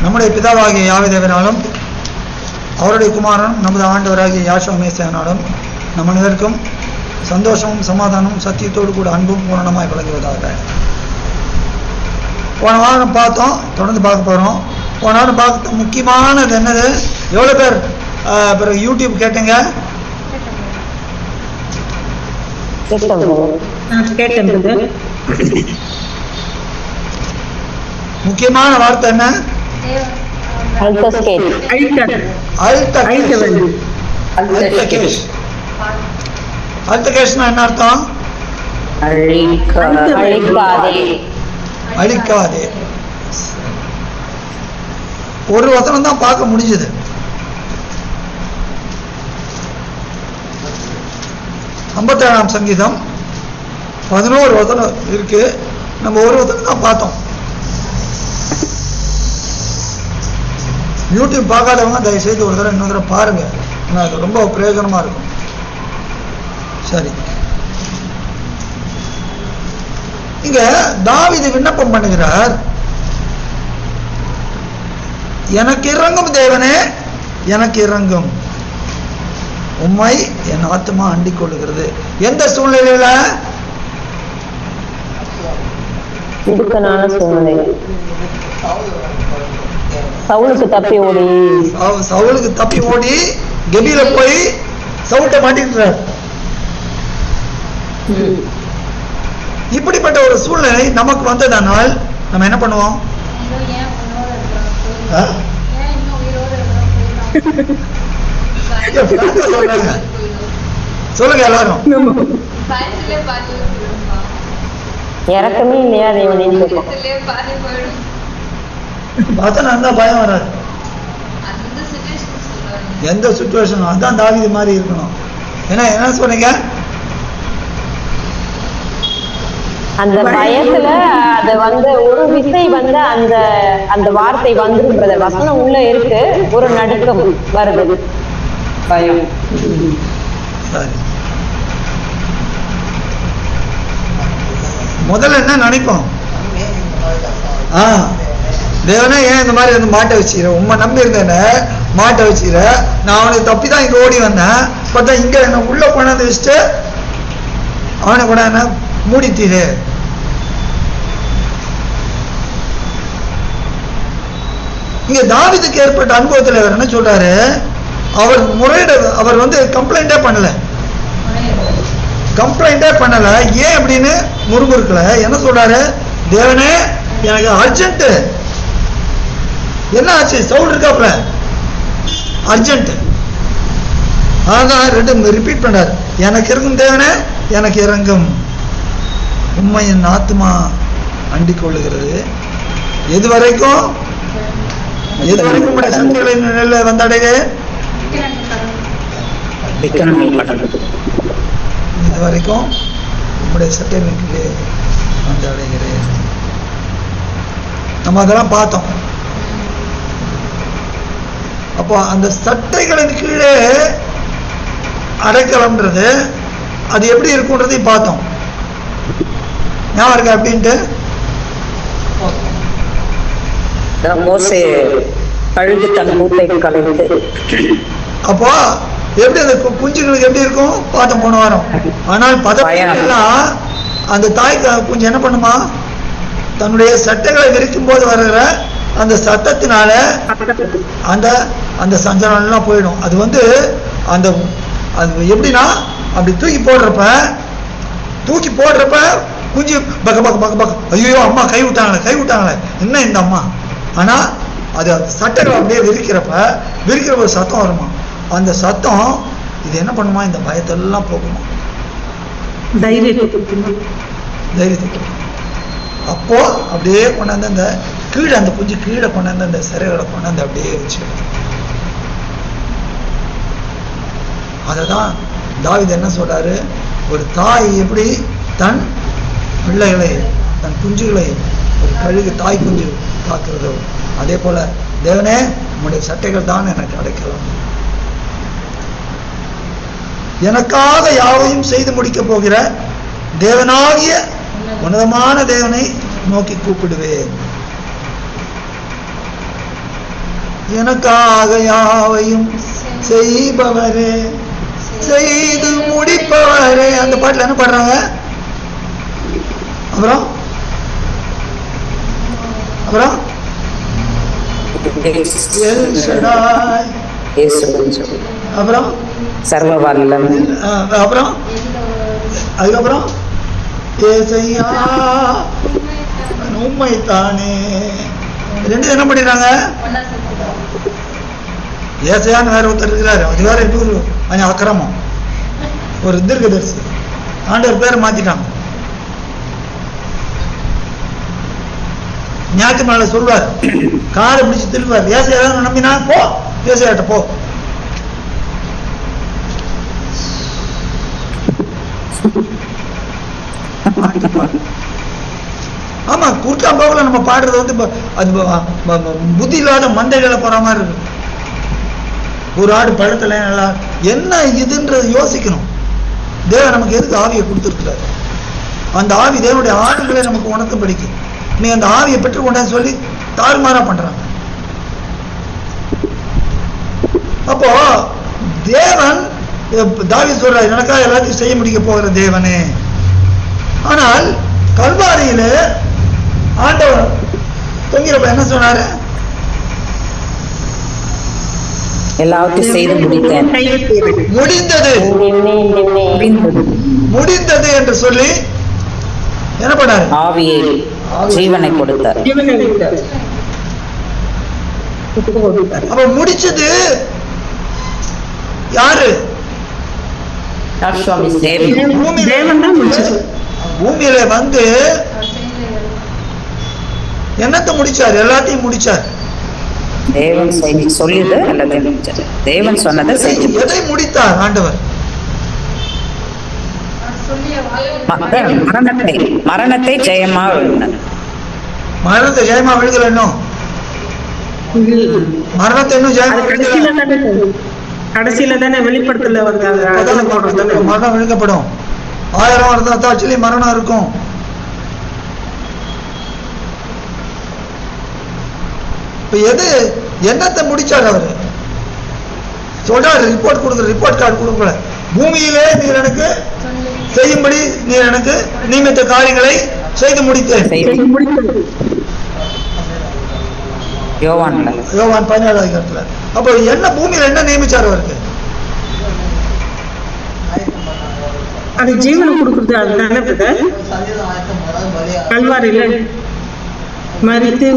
நம்முடைய பிதாவாகிய யாவே தேவனாலும் அவருடைய குமாரன் நமது ஆண்டவராகிய யாஷோ மேசியானாலும் நம் அனைவருக்கும் சந்தோஷமும் சமாதானமும் சத்தியத்தோடு கூட அன்பும் பூரணமாய் விளங்குவதாக. போன வாரம் பார்த்தோம், தொடர்ந்து பார்க்க போகிறோம். போன வாரம் பார்க்க முக்கியமானது என்னது? எவ்வளோ பேர் பிறகு யூடியூப் கேட்டீங்க? முக்கியமான வார்த்தை என்ன? அல்தகேஷ்னா என்ன அர்த்தம்? அழிக்காதே. ஒரு வசனம் தான் பார்க்க முடிஞ்சது. ஐம்பத்தேழாம் சங்கீதம் 11 வசனம் இருக்கு. நம்ம ஒரு வசனம் தான் பார்த்தோம். யூடியூப் பார்க்காதவங்க தயவுசெய்து ஒரு தடவை இன்னொரு தடவை பாருங்க. அது ரொம்ப பிரயோஜனமா இருக்கும். சரி, இங்க தாவீது விண்ணப்பம் பண்ணுகிறார், எனக்கு இறங்கும் தேவனே, எனக்கு இறங்கும், உம்மை என் ஆத்மா அண்டிக் கொள்ளுகிறது. எந்த சூழ்நிலையில? சவுலுக்கு தப்பி ஓடி கெபில போய் சவுட்டை மாட்டிக்கிறார். இப்படிப்பட்ட ஒரு சூழ்நிலை நமக்கு வந்ததனால் நம்ம என்ன பண்ணுவோம்? சொல்லுங்க எல்லாரும். இறக்கமே இல்லையா தேவனே? பார்த்தா நான் தான் பயம் வராது. எந்த சிச்சுவேஷன் அதான் தாவீது மாதிரி இருக்கணும். என்ன சொன்னீங்க? அந்த பயத்துல அது வந்து ஒரு விசை வந்து அந்த அந்த வார்த்தை வந்துருன்றத வசனம் உள்ள இருக்கு. ஒரு நடுக்கம் வருது, பயம். முதல்ல என்ன நினைப்போம்? தேவனே ஏன் இந்த மாதிரி வந்து மாட்ட வச்சுக்கிற, உண்மை நம்பி இருந்தேன்னு மாட்ட வச்சுக்கிற, நான் அவனுக்கு தப்பிதான் இங்க ஓடி வந்தேன், பார்த்தா இங்க என்ன உள்ள கொண்டாந்து வச்சுட்டு அவனை கூட என்ன மூடித்தீரு. இங்க தாவீதுக்கு ஏற்பட்ட அனுபவத்தில் அவர் என்ன சொல்றாரு? அவர் வந்து கம்ப்ளைண்டே பண்ணல. ஏன் அப்படின்னு முறுமுறுக்கல. என்ன சொல்றாரு? தேவனே எனக்கு அர்ஜென்ட். என்ன ஆச்சு? சவுல் இருக்காப்ல, அர்ஜென்ட். அதான் ரெண்டு ரிப்பீட் பண்றாரு. எனக்கு இருக்கும் தேவனே, எனக்கு இறங்கும், உம்மை என் ஆத்மா அண்டிக் கொள்ளுகிறது. எது வரைக்கும் நிலையில வந்தடையே? இது வரைக்கும் உங்களுடைய சட்டத்திலே வந்தடைகிறேன். நம்ம அதெல்லாம் பார்த்தோம். அப்போ அந்த சட்டைகளின் கீழே அடைக்கலம்ன்றது அது எப்படி இருக்கும்ன்றதையும் பார்த்தோம். ஞாபகம் இருக்கா? அப்படின்ட்டு அப்போ எப்படி அந்த குஞ்சுகளுக்கு எப்படி இருக்கும் பார்த்தோம் போன வாரம். ஆனால் பதவியெல்லாம் அந்த தாய் குஞ்சு என்ன பண்ணுமா? தன்னுடைய சட்டைகளை விரிக்கும் போது வருகிற அந்த சத்தத்தினால அந்த அந்த சஞ்சலம் போயிடும். அது வந்து அந்த அது எப்படின்னா, அப்படி தூக்கி போடுறப்ப குஞ்சு பக்க பக்க பக்க பக்க, ஐயோ அம்மா கை விட்டாங்களே என்ன இந்த அம்மா. ஆனா அது அந்த சட்டைகளை அப்படியே விரிக்கிறப்ப ஒரு சத்தம் வருமா. அந்த சத்தம் இது என்ன பண்ணுமா? இந்த பயத்தெல்லாம் போகுமா, தைரியத்தை. அப்போ அப்படியே கொண்டாந்து அந்த கீழே அந்த குஞ்சு கீழே கொண்டாந்து அந்த சிறைகளை கொண்டாந்து அப்படியே வச்சு, அததான் தாவீது என்ன சொல்றாரு? ஒரு தாய் எப்படி தன் பிள்ளைகளை, தன் குஞ்சுகளை ஒரு கழுகு தாய் குஞ்சு காக்கிறதோ, அதே போல தேவனே உங்களுடைய சட்டைகள் தான் எனக்கு அடைக்கலாம். எனக்காக யாவையும் செய்து முடிக்க போகிற தேவனாகிய உன்னதமான தேவனை நோக்கி கூப்பிடுவேன். எனக்காக யாவையும் செய்பவரே, செய்து முடிப்பவரே. அந்த பாட்டுல என்ன பாடுறாங்க? அப்புறம் அப்புறம் எல் ஷடாய், அப்புறம் சர்வ வல்லமை, அப்புறம் அதுக்கப்புறம் ஏசையா உண்மைத்தானே. ரெண்டு என்ன பண்ணிடுறாங்க? ஏசையான்னு வேற ஒருத்தர் இருக்கிறாரு, அது வேற இன்னொரு கொஞ்சம் அக்கிரமம், ஒரு தீர்க்கதரிசி. ஆண்டவர் பேரை மாத்திட்டாங்க. ஞாயிற்றுமலை சொல்வார், காலை பிடிச்சு திருவார், ஏசையா நம்பினா போ, ஏசையாட்ட போ. ஆமா, குறுக்கா போகல நம்ம பாடுறது வந்து அது புத்தி இல்லாத மந்தைகளை போற மாதிரி இருக்கு. ஒரு ஆடு பழத்துல நல்லா என்ன இதுன்றது யோசிக்கணும். தேவன் நமக்கு எதுக்கு ஆவியை கொடுத்துருக்கிறார்? அந்த ஆவி தேவனுடைய ஆடுகளை நமக்கு உணர்த்த படிக்கும். நீ அந்த ஆவியை பெற்றுக்கொண்டேன்னு சொல்லி தாறுமாறா பண்றாங்க. அப்போ தேவன் தாவீது சொல்றார், எனக்காக எல்லாத்தையும் செய்ய முடிக்க போகிற தேவனே. ஆனால் கல்வாரியில ஆண்டவர் தொங்கிறப்ப என்ன சொன்னாரு? எல்லாத்தையும் செய்து முடித்தேன், முடிந்தது முடிந்தது என்று சொல்லி என்ன பண்ணாரு? ஆவியை ஜீவனை கொடுத்தார். அப்ப முடிச்சது யாரு? பூமியில வந்து என்னத்தை முடிச்சார்? எல்லாத்தையும் முடிச்சார். தேவன் சொல்லியது எல்லாத்தையும் முடிச்சார். தேவன் சொன்னதை செய்து எதை முடித்தார் ஆண்டவர்? மரணத்தை ஜெயமா விழுந்தார். மரணத்தை ஜெயமா விழுகல. இன்னும் மரணத்தை இன்னும் ஜெயமா கடைசியில தானே வெளிப்படுத்தல வந்தாங்க. மரணம் விழுங்கப்படும். 1000 வருடத்தாச்சுலி மரணம் இருக்கும். இப்ப எது என்னத்தை முடிச்சார் அவரு? சொல்றாரு, ரிப்போர்ட் கொடுக்குற, ரிப்போர்ட் கார்டு கொடுக்கல. பூமியிலே நீர் எனக்கு செய்யும்படி நீர் எனக்கு நியமித்த காரியங்களை செய்து முடித்தேன். யோவான் 17 அப்ப என்ன பூமியில என்ன நியமிச்சார் அவருக்கு? அது ஜீவனை கொடுக்குறது. அதுதானே கல்வாரியில மரித்து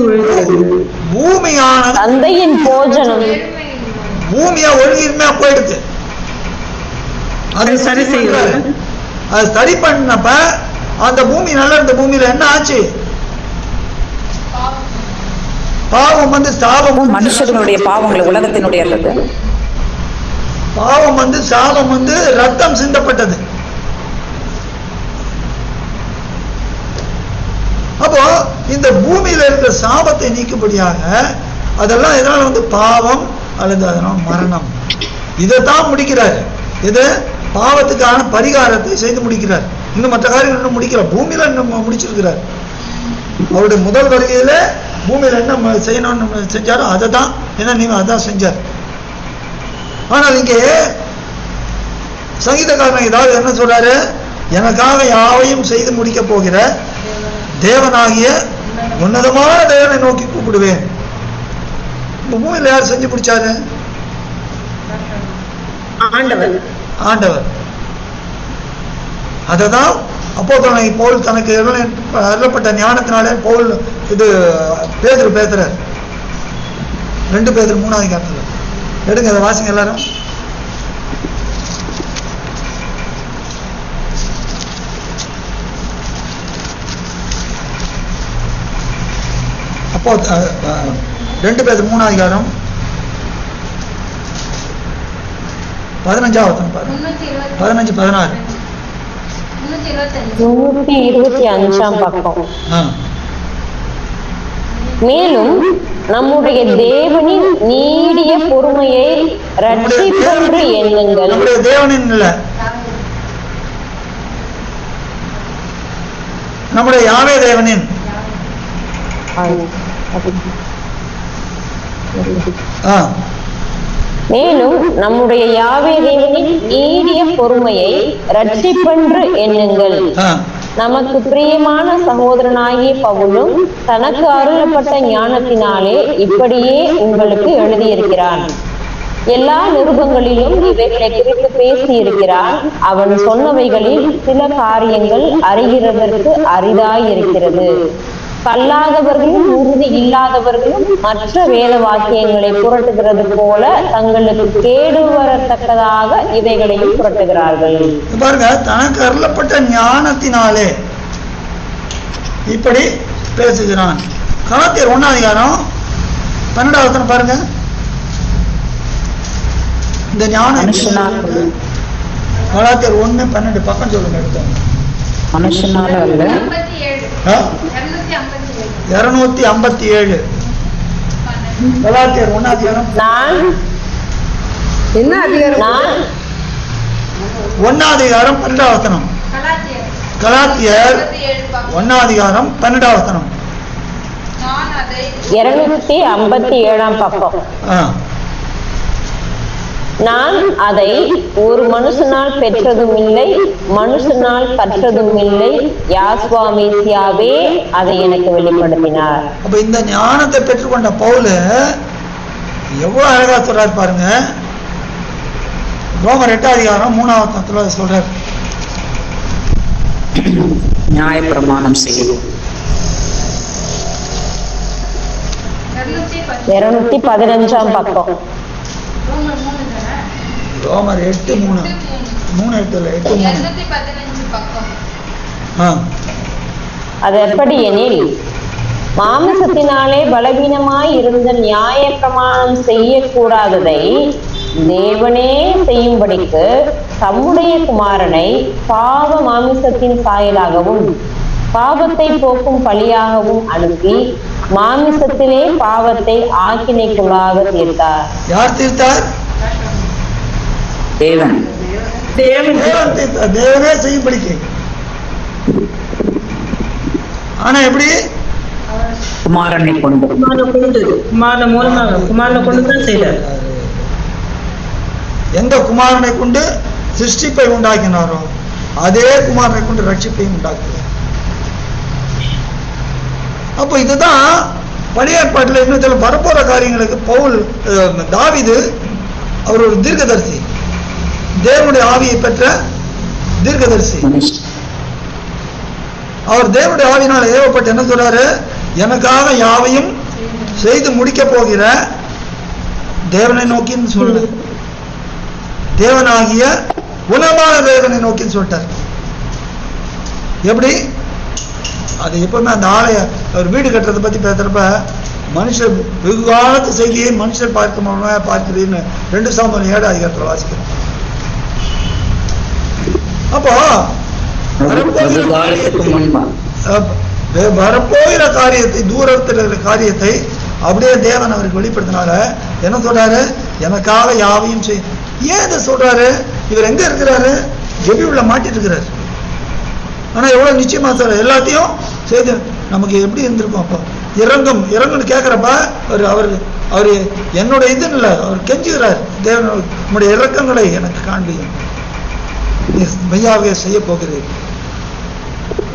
பூமியான தந்தையின் போஜனம், பூமியா ஒழுங்கின்மையா போயிடுது. அது சரி செய்யறாரு. அது சரி பண்ணப்ப அந்த பூமி நல்லா இருந்த பூமியில என்ன ஆச்சு? பாவம் வந்து சாபம், மனுஷர்களுடைய பாவங்களை உலகத்தினுடைய பாவம் வந்து சாபம் வந்து ரத்தம் சிந்தப்பட்டது. அப்போ இந்த பூமியில இருக்கிற சாபத்தை நீக்கும்படியாக அதெல்லாம் எதனால வந்து பாவம் அல்லது அதனால மரணம், இதைத்தான் முடிக்கிறார். இது பாவத்துக்கான பரிகாரத்தை செய்து முடிக்கிறார். இன்னும் மற்ற காரியங்கள் இன்னும் முடிக்கிறார். பூமியில இன்னும் முடிச்சிருக்கிறார். அவருடைய முதல் வருகையில பூமியில என்ன செய்யணும்னு செஞ்சாரோ அதை தான் என்ன நீங்க அதான் செஞ்சார். ஆனால் இங்கே சங்கீதக்காரன் ஏதாவது என்ன சொல்றாரு? எனக்காக யாவையும் செய்து முடிக்க போகிற தேவனாகிய உன்னதமான தேவனை நோக்கி கூப்பிடுவேன். பூமியில யார் செஞ்சு முடிச்சாரு? ஆண்டவர். அததான் அப்போஸ்தலனாகிய பவுல் தனக்கு அருளப்பட்ட ஞானத்தினாலே பவுல் இது பேதுரு பேசுறார். 2 பேதுரு 3ஆம் அதிகாரத்துல எடுங்க, அதை வாசிங்க எல்லாரும். அப்போ 2 பேதுரு 3ஆம் அதிகாரம் 15 16 325 பக்கம். மேலும் நம்முடைய தேவனின் நீடிய பொறுமையை ரட்சிப்பென்று எண்ணுங்கள். நம்முடைய தேவனின் இல்ல, நம்முடைய யாவே தேவனின் ஆ, மேலும் நம்முடைய யாவே தேவனின் நீடிய பொறுமையை இரட்சிப்பென்று எண்ணுங்கள். ஆ. நமக்கு பிரியமான சகோதரனாகிய பவுலும் தனக்கு அருளப்பட்ட ஞானத்தினாலே இப்படியே உங்களுக்கு எழுதியிருக்கிறான். எல்லா நிருபங்களிலும் இவைகளை குறித்து பேசியிருக்கிறான். அவன் சொன்னவைகளில் சில காரியங்கள் அறிகிறதற்கு அரிதாயிருக்கிறது. கல்லாதவர்களும் உறுதி இல்லாதவர்களும் மற்ற வேத வாக்கியங்களை புரட்டுகிறது போல தங்களுக்கு கேடு வரத்தக்கதாக இவைகளையும் புரட்டுகிறார்கள். பாருங்க, தனக்கு அருளப்பட்ட ஞானத்தினாலே இப்படி பேசுகிறான். கலாத்தியர் 1 அதிகாரம் 12 பாருங்க. இந்த ஞானம் கலாத்தியர் 1:12 பக்கம் சொல்லுங்க. எடுத்தோம் மனுஷனால அல்ல, 257 கலாத்தியர் 1 அதிகாரம் என்ன அதிகாரம்? 1 அதிகாரம் 12 கலாத்தியர் 1 அதிகாரம் 12 257 பக்கம். நான் அதை ஒரு மனுஷனால் பெற்றதும் இல்லை, மனுஷனால் கற்றதும் இல்லை, யாஸ்வா மேசியாவே அதை எனக்கு வெளிப்படுத்தினார். அப்ப இந்த ஞானத்தை பெற்றுக்கொண்ட பவுல் எவ்வளவு அழகா சொல்றாரு பாருங்க. ரோமர் 8 அதிகாரம் 3 சொல்றாரு, நியாயப்பிரமாணம் செய்வோம். 215 பக்கம். ரோமர் 8:3 அது எப்படி எனில், மாமிசத்தினாலே பலவீனமாய் இருந்த நியாய பிரமாணம் செய்யக்கூடாததை தேவனே செய்யும்படிக்கு தம்முடைய குமாரனை பாவ மாமிசத்தின் சாயலாகவும் பாவத்தை போக்கும் பலியாகவும் அனுப்பி மாமிசத்திலே பாவத்தை ஆக்கினைக்குள்ளாக தீர்த்தார். யார் தீர்த்தார்? தேவன். தேவனே செய்யும்படிக்கு. ஆனா எப்படி? குமாரனை கொண்டு. குமாரனை கொண்டு தான் செய்தார். எந்த குமாரனை கொண்டு சிருஷ்டிப்பை உண்டாக்கினாரோ அதே குமாரனை கொண்டு ரட்சிப்பையும் உண்டாக்குவார். அப்போ இதுதான் பழைய ஏற்பாட்டில் இன்னும் வரப்போற காரியங்களுக்கு பவுல் தாவீது அவர் ஒரு தீர்க்கதரிசி, தேவனுடைய ஆவியை பெற்ற தீர்க்கதரிசி. அவர் தேவனுடைய ஆவியினால் ஏவப்பட்டு என்ன சொல்றாரு? எனக்காக யாவையும் செய்து முடிக்க போகிற தேவனை நோக்கின்னு சொல்றாரு. தேவனாகிய குணமான தேவனை நோக்கின்னு சொல்லிட்டார். எப்படி? அது எப்பவுமே அந்த ஆலய ஒரு வீடு கட்டுறதை பத்தி பேசுறப்ப மனுஷர் வெகு காலத்து செய்தியை மனுஷர் பார்க்கிறீன்னு 2 சாமுவேல் 7 அதிகாரத்தில் வாசிக்கிறோம். அப்போ வரப்போகிற காரியத்தை, தூரத்தில் இருக்கிற காரியத்தை அப்படியே தேவன் அவருக்கு வெளிப்படுத்தினால என்ன சொல்றாரு? எனக்காக யாவையும் செய். ஏன் இதை சொல்றாரு? இவர் எங்க இருக்கிறாரு? கெபியுள்ள மாட்டிட்டு இருக்கிறாரு. ஆனா எவ்வளவு நிச்சயமா சொல்ற எல்லாத்தையும் செய்து நமக்கு எப்படி இருந்திருக்கும்? அப்போ இறங்குன்னு கேட்கிறப்ப அவரு என்னோட இதுன்னு இல்லை, அவர் கெஞ்சுகிறார். தேவன் நம்முடைய இறக்கங்களை எனக்கு காண்பியும், மெய்யாவே செய்ய போகிறேன்,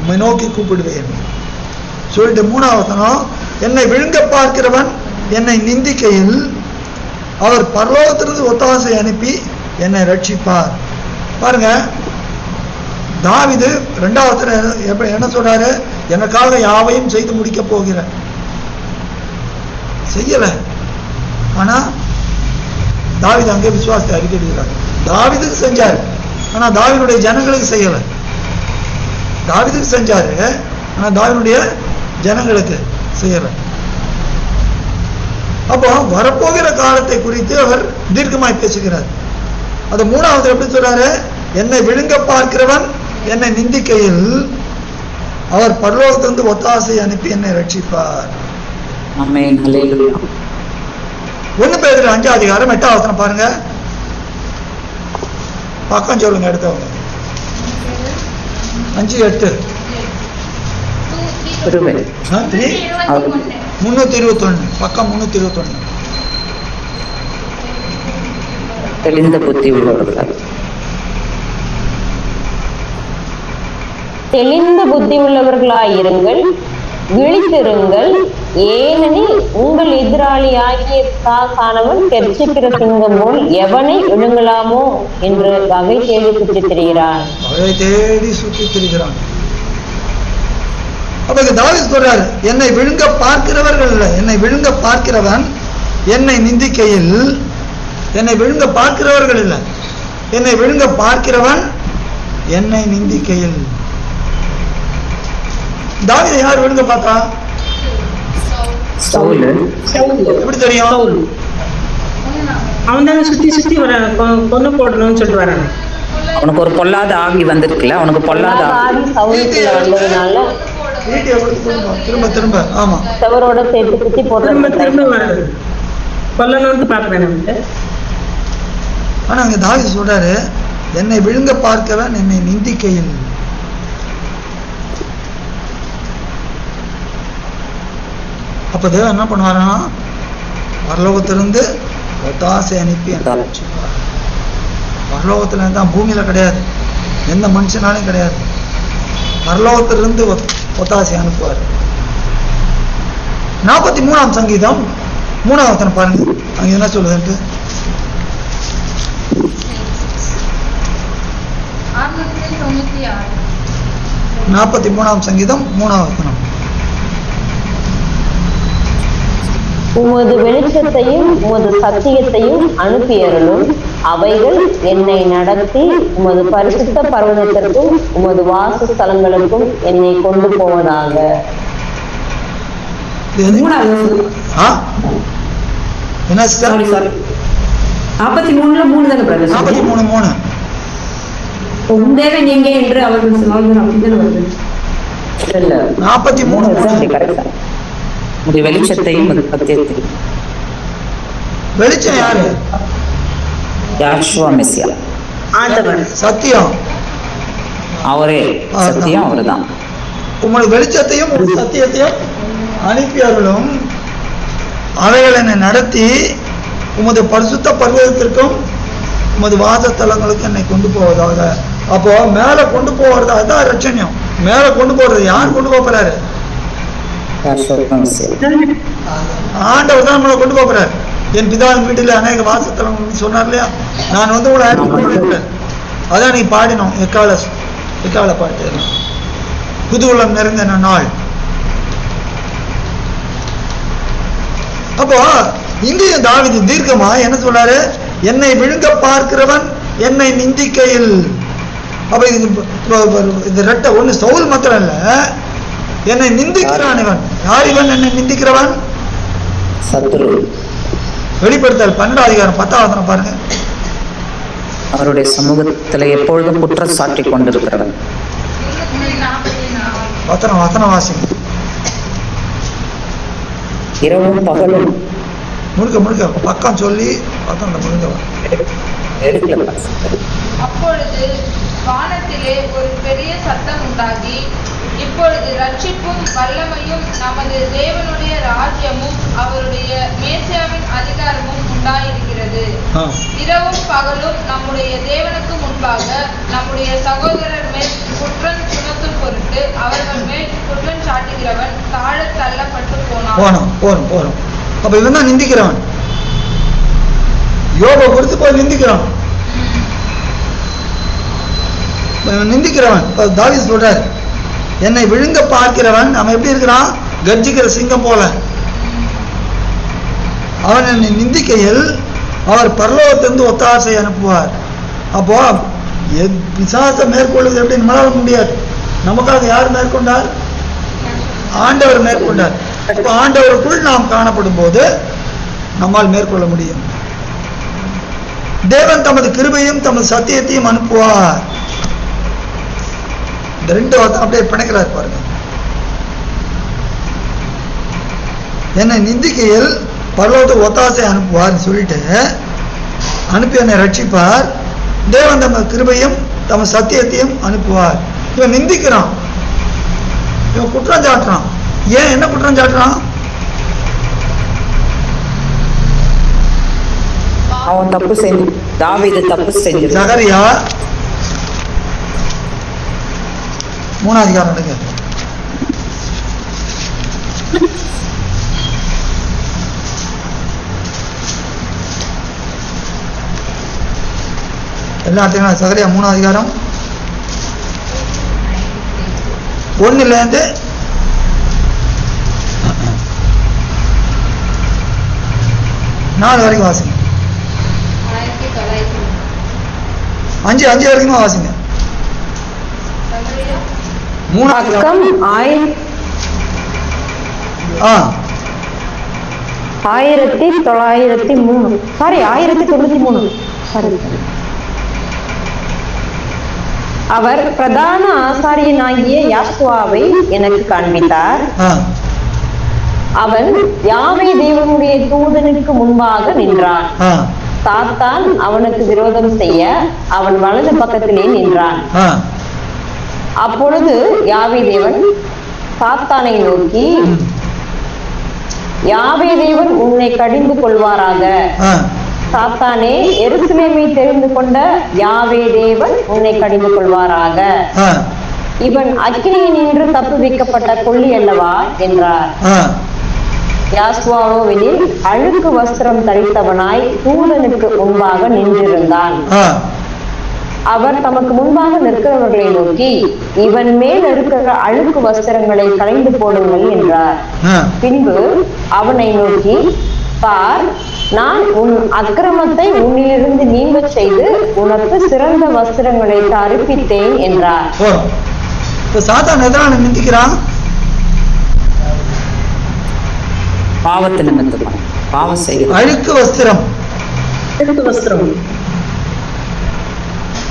உம்மை நோக்கி கூப்பிடுவேன் சொல்லிட்டு 3 என்னை விழுங்க பார்க்கிறவன் என்னை நிந்திக்கையில் அவர் பரலோகத்திலிருந்து ஒத்தாசை அனுப்பி என்னை ரட்சிப்பார். பாருங்க, தாவீது 2 என்ன சொல்றாரு? எனக்காக யாவையும் செய்து முடிக்க போகிற. செய்யல. ஆனா தாவீது அங்கே விசுவாசத்தை அறிக்கையிடுகிறார். தாவீதுக்கு செஞ்சாரு, ஆனா தாவீதுடைய ஜனங்களுக்கு செய்யல. தாவீதுக்கு செஞ்சாரு, ஆனா தாவீதுடைய ஜனங்களுக்கு செய்யல. அப்போ வரப்போகிற காலத்தை குறித்து அவர் தீர்க்கமாய் பேசுகிறார். அது 3 எப்படி சொல்றாரு? என்னை விழுங்க பார்க்கிறவன் என்னை நிந்திக்கையில் அவர் பரலோகத்திலிருந்து ஒத்தாசை அனுப்பி என்னை ரட்சிப்பார். ஆமென். ஹல்லேலூயா. 1 பேதுரு 5 அதிகாரம் 8 பாருங்க. பக்கம் சொல்லுங்க எடுத்தவங்க. 5:8 321 பக்கம் 321. தெளிந்த புத்தி உள்ளவர்களாய். தெளிந்த புத்தி உள்ளவர்களாயிருங்கள், விழித்திருங்கள், ஏனெனில் உங்கள் எதிராளியாகிய சாசானவன் கெர்ச்சிக்கிற சிங்கம் போல் எவனை விழுங்கலாமோ என்று வகை தேடி சுற்றித் திரிகிறான். வகை தேடி சுற்றித் திரிகிறான். அப்ப தாவீது சொல்றாரு, என்னை விழுங்க பார்க்கிறவர்கள் இல்லை, என்னை விழுங்க பார்க்கிறவன் என்னை நிந்திக்கையில், என்னை விழுங்க பார்க்கிறவர்கள் இல்லை, என்னை விழுங்க பார்க்கிறவன் என்னை நிந்திக்கையில். தாவீதை யார் விழுங்க பார்த்தா? சவுலு. எப்படி தெரியும்? அவன் தானே சுத்தி சுத்தி வர கொண்டு போடணும்னு சொல்லிட்டு வரான். அவனுக்கு ஒரு பொல்லாத ஆவி வந்திருக்குல்ல, அவனுக்கு பொல்லாத ஆவி. சவுலுக்குள்ள வந்ததுனால திரும்ப திரும்ப ஆமா செவரோட சேர்த்து குத்தி திரும்ப போடுறது. திரும்ப வருது, கொல்லணும்னு பாக்குறேன் வந்து. ஆனா அங்க தாவீது சொல்றாரு, என்னை விழுங்க பார்க்கவன் என்னை நிந்திக்கையில். அப்ப தேவன் என்ன பண்ணுவாருன்னா, பரலோகத்திலிருந்து ஒத்தாசை அனுப்பி ரட்சிப்பார். பரலோகத்துல தான், பூமியில கிடையாது, எந்த மனுஷனாலும் கிடையாது. பரலோகத்திலிருந்து ஒத்தாசை அனுப்புவார். 43ஆம் சங்கீதம் 3ஆம் வசனம் பாருங்க, அங்க என்ன சொல்லுதுன்ட்டு. 43ஆம் சங்கீதம் 3ஆம் வசனம். உமது வெளிச்சத்தையும் உமது சத்தியத்தையும் அனுப்பியருளும், அவைகள் என்னை நடத்தி உமது பரிசுத்த பர்வதத்திற்கும் உமது வாசஸ்தலங்களுக்கும் என்னை கொண்டு போவதாக. ஆ? என்ன sister? 43 தானே பிரதர்? 43 உன் தேவன் எங்கே என்று அவர்கள் சொன்னார்கள் அப்படின்னு வருது. இல்ல 43 கரெக்டா. உடைய வெளிச்சத்தையும் சத்தியத்தையும். வெளிச்சம் யாரு? யாஷுவா மெசியா, ஆண்டவர் சத்தியம். அவரே சத்தியம், அவர்தான். உமது வெளிச்சத்தையும் உமது சத்தியத்தையும் அனுப்பியவர்களும், அவைகள் என்னை நடத்தி உமது பரிசுத்த பர்வதத்திற்கும் உமது வாசஸ்தலங்களுக்கும் என்னை கொண்டு போவதாக. அப்போ மேல கொண்டு போவதா தான் ரட்சணியம். மேல கொண்டு போறது யார் கொண்டு போறாரு? யாஷுவா மெசியா. ஆண்டவர் தான் நம்மளை கொண்டு போறாரு. என் பிதாவின் வீட்டில் அநேக வாசஸ்தலம் சொன்னார் இல்லையா, நான் வந்து உங்களை அனுப்பி. அதான் நீ பாடினோம், எக்கால பாட்டு, புதுவுள்ளம் நிறைந்த நாள். அப்போ இங்கேயும் தாவீது தீர்க்கமா என்ன சொல்றாரு? என்னை விழுங்க பார்க்கிறவன் என்னை நிந்திக்கையில். அப்ப இது ரெட்ட ஒண்ணு சவுல் மாத்திரம் இல்ல, என்னை நிந்திக்கிறான் இவன். யார் இவன் என்னை நிந்திக்கிறவன்? சத்துரு. வெளிப்படுத்தல் 12ஆம் அதிகாரம் 10ஆம் வசனம் பாருங்க. அவருடைய சமூகத்துல எப்பொழுதும் குற்றம் சாட்டி கொண்டிருக்கிறவன். வசனம் வாசிங்க. இரவும் பகலும் முழுக்க பக்கம் சொல்லி வசனம் முழுக்க. அப்பொழுது வானத்திலே ஒரு பெரிய சத்தம் உண்டாகி, இப்பொழுது ரட்சிப்பும் வல்லமையும் நமது தேவனுடைய ராஜ்யமும் அவருடைய மேசியாவின் அதிகாரமும் உண்டாயிருக்கிறது. இரவும் பகலும் நம்முடைய தேவனுக்கு முன்பாக நம்முடைய சகோதரர் மேல் குற்றம் சுமத்தும் பொருட்டு அவர்கள் மேல் குற்றம் சாட்டுகிறவன் தாழ தள்ளப்பட்டு போனான். அப்ப இவன் தான் நிந்திக்கிறவன். யோபை குறித்து போய் நிந்திக்கிறான். நிந்திக்கிறவன் தாவீது சொல்றாரு, என்னை விழுங்க பார்க்கிறவன் அவன் எப்படி இருக்கிறான்? கர்ஜிக்கிற சிங்கம் போல. அவன் என்னை நிந்திக்கையில் அவர் பரலோகத்திலிருந்து ஒத்தாசை அனுப்புவார். அப்போ பிசாசை மேற்கொள்வது எப்படி நம்மளால முடியாது. நமக்காக யார் மேற்கொண்டார்? ஆண்டவர் மேற்கொண்டார். இப்போ ஆண்டவருக்குள் நாம் காணப்படும் போது நம்மால் மேற்கொள்ள முடியும். தேவன் தமது கிருபையும் தமது சத்தியத்தையும் அனுப்புவார். இந்த ரெண்டு வார்த்தை அப்படியே பிணைக்கிறார் பாருங்க. என்னை நிந்திக்கையில் பரலோகத்துக்கு ஒத்தாசை அனுப்புவார் சொல்லிட்டு அனுப்பி என்னை ரட்சிப்பார். தேவன் தமது கிருபையும் தமது சத்தியத்தையும் அனுப்புவார். இவன் நிந்திக்கிறான், இவன் குற்றம் சாட்டுறான். ஏன் என்ன குற்றம் சாட்டுறான்? அவன் தப்பு செஞ்சு தாவீது தப்பு செஞ்சு சகரியா 3ஆம் அதிகாரம் எடுங்க. எல்லாத்தையும் சகரியா 3ஆம் அதிகாரம் 1 4 வரைக்கும் வாசிங்க. 5 வரைக்கும் வாசிங்க. 3ஆம் பக்கம் அதிகாரம். 1903 சாரி 1093 சாரி. அவர் பிரதான ஆசாரியனாகிய யாசுவாவை எனக்கு காண்பித்தார். அவன் யாவே தேவனுடைய தூதனுக்கு முன்பாக நின்றான். சாத்தான் அவனுக்கு விரோதம் செய்ய அவன் வலது பக்கத்திலே நின்றான். அப்பொழுது யாவே தேவன் சாத்தானை நோக்கி, யாவே தேவன் உன்னை கடிந்து கொள்வாராக. சாத்தானே, எருசலேமை தெரிந்து கொண்ட யாவே தேவன் உன்னை கடிந்து கொள்வாராக. இவன் அக்கினியில் நின்று தப்பு வைக்கப்பட்ட கொள்ளி அல்லவா என்றார். யாசுவாவோவெனில் அழுக்கு வஸ்திரம் தரித்தவனாய் தூதனுக்கு முன்பாக நின்றிருந்தான். அவர் தமக்கு முன்பாக நிற்கிறவர்களை நோக்கி, இவன் மேல் இருக்கிற அழுக்கு வஸ்திரங்களை களைந்து போடுங்கள் என்றார். பின்பு அவனை நோக்கி, பார், நான் உன் அக்கிரமத்தை உன்னிலிருந்து நீங்க செய்து உனக்கு சிறந்த வஸ்திரங்களை தரிப்பித்தேன் என்றார். சாத்தான் எதனால நிந்திக்கிறான்? பாவத்து நிமித்தம், பாவம் செய்ய அழுக்கு வஸ்திரம்.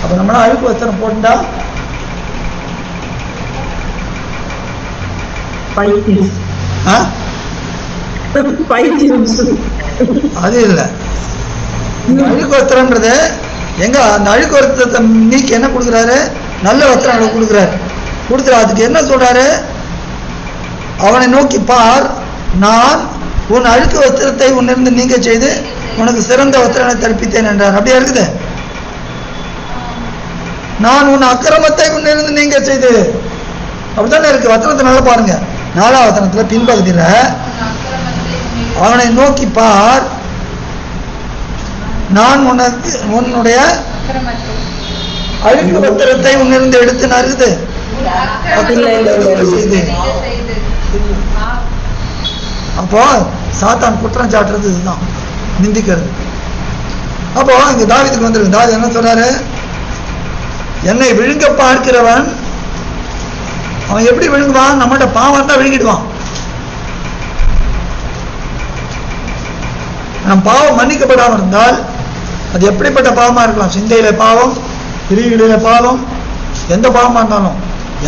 அப்ப நம்மளா அழுக்கு வஸ்திரம் போட்டா அது இல்ல. அழுக்கு வஸ்திரம்ன்றது எங்க? அந்த அழுக்கு வஸ்திரத்தை நீக்கி என்ன கொடுக்குறாரு? நல்ல வஸ்திரம் கொடுக்குறாரு. அதுக்கு என்ன சொல்றாரு? அவனை நோக்கி, பார், நான் உன் அழுக்கு வஸ்திரத்தை உன்னிருந்து நீங்க செய்து உனக்கு சிறந்த வஸ்திரங்களை தரிப்பித்தேன் என்றார். அப்படியா இருக்குது? நான் உன் அக்கிரமத்தை உன்னிருந்து நீங்க செய்து, அப்படித்தானே இருக்கு. வசனத்தை நல்லா பாருங்க. 4ஆம் வசனத்துல பின்பகுதியில, அவனை நோக்கி பார், நான் உனக்கு உன்னுடைய அழுக்கு வஸ்திரத்தை உன்னிருந்து எடுத்து நறுது. அப்போ சாத்தான் குற்றம் சாட்டுறது இதுதான், நிந்திக்கிறது. அப்போ இங்க தாவீதுக்கு வந்திருக்கு. தாவீது என்ன சொல்றாரு? என்னை விழுங்க பார்க்கிறவன் அவன் எப்படி விழுங்குவான்? நம்மகிட்ட பாவம் தான் விழுங்கிடுவான். நம் பாவம் மன்னிக்கப்படாமல் இருந்தால் அது எப்படிப்பட்ட பாவமா இருக்கலாம்? சிந்தையில பாவம், கிரிகளில பாவம், எந்த பாவமா இருந்தாலும்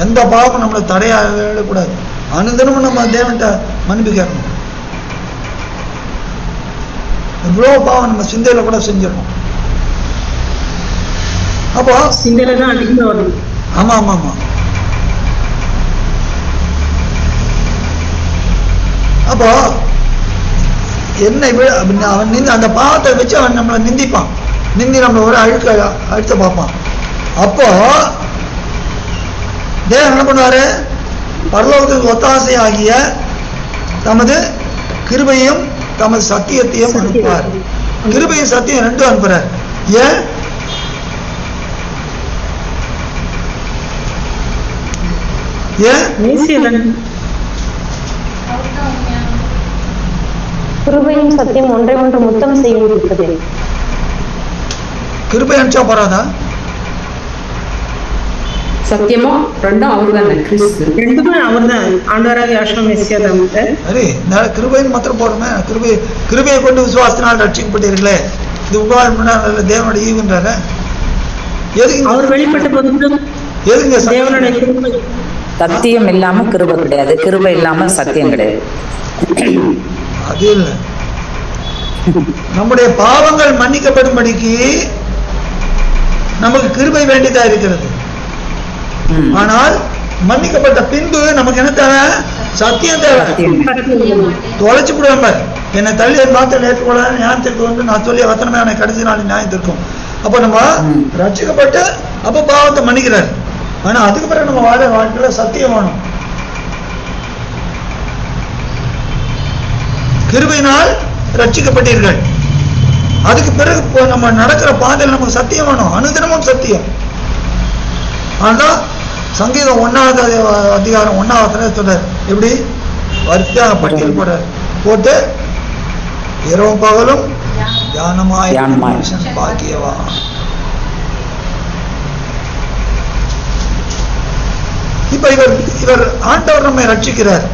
எந்த பாவமும் நம்மளை தடையாகக்கூடாது. அனுதினமும் நம்ம தேவன்கிட்ட மன்னிப்பு கேட்கணும். இவ்வளவு பாவம் நம்ம சிந்தையில கூட செஞ்சிடணும். அப்போ சிந்தையில தான் அதிகமா வரும். ஆமா ஆமா ஆமா. அப்போ என்னை அவன் நின்று அந்த பாவத்தை வச்சு அவன் நம்மளை நிந்திப்பான். நிந்தி நம்மளை ஒரு அழுத்த பார்ப்பான். அப்போ தேவன் என்ன பண்ணுவாரு? பரலோகத்துக்கு ஒத்தாசை ஆகிய தமது கிருபையும் தமது சத்தியத்தையும் அனுப்புவார். கிருபையும் சத்தியம் ரெண்டும் அனுப்புறார். ஏன்? கிருபையும் சத்தியம் ஒன்றை ஒன்று முத்தம் செய்வது. கிருபை அனுப்பிச்சா போறாதா? சத்தியமா ரெண்டும் அவர் தானே, கிறிஸ்து ரெண்டுமே அவர் தான். ஆண்டவராக யாஷா மெசியா தான். சரி, கிருபைன்னு மாத்திரம் போடுமே. கிருபையை கொண்டு விசுவாசத்தினால் ரட்சிக்கப்பட்டீர்களே, இது உபகாரம் தேவனுடைய ஈவுன்றாரு. எதுக்கு அவர் வெளிப்பட்ட போது எதுங்க தேவனுடைய கிருபை? சத்தியம் இல்லாம கிருபை கிடையாது, கிருபை இல்லாம சத்தியம் கிடையாது. அது இல்லை. நம்முடைய பாவங்கள் மன்னிக்கப்படும்படிக்கு நமக்கு கிருபை வேண்டியதா இருக்கிறது. ஆனால் மன்னிக்கப்பட்ட பின்பு நமக்கு என்ன தேவை? சத்தியம் தேவை. தொலைச்சு விடுவாங்க. என்னை தள்ளி என் வார்த்தை ஏற்றுக்கொள்ள நியாயத்திற்கு வந்து நான் சொல்லிய வசனமே அவனை கடைசி நாள் நியாயத்திற்கும். அப்போ நம்ம ரட்சிக்கப்பட்டு அப்போ பாவத்தை மன்னிக்கிறார். ஆனா அதுக்கு பிறகு நம்ம வாழ வாழ்க்கையில சத்தியம் வேணும். கிருபையினால் ரட்சிக்கப்பட்டீர்கள். அதுக்கு பிறகு நம்ம நடக்கிற பாதையில் நமக்கு சத்தியம் வேணும், அனுதினமும் சத்தியம். அதுதான் சங்கீதம் 1வது அதிகாரம் 1வது சொல்றார். எப்படி வரிசையாக பட்டியல் போட்டு இரவும் பகலும் தியானமாய் பாக்கியவா. இப்ப இவர் ஆண்டவர் நம்மை ரட்சிக்கிறார்.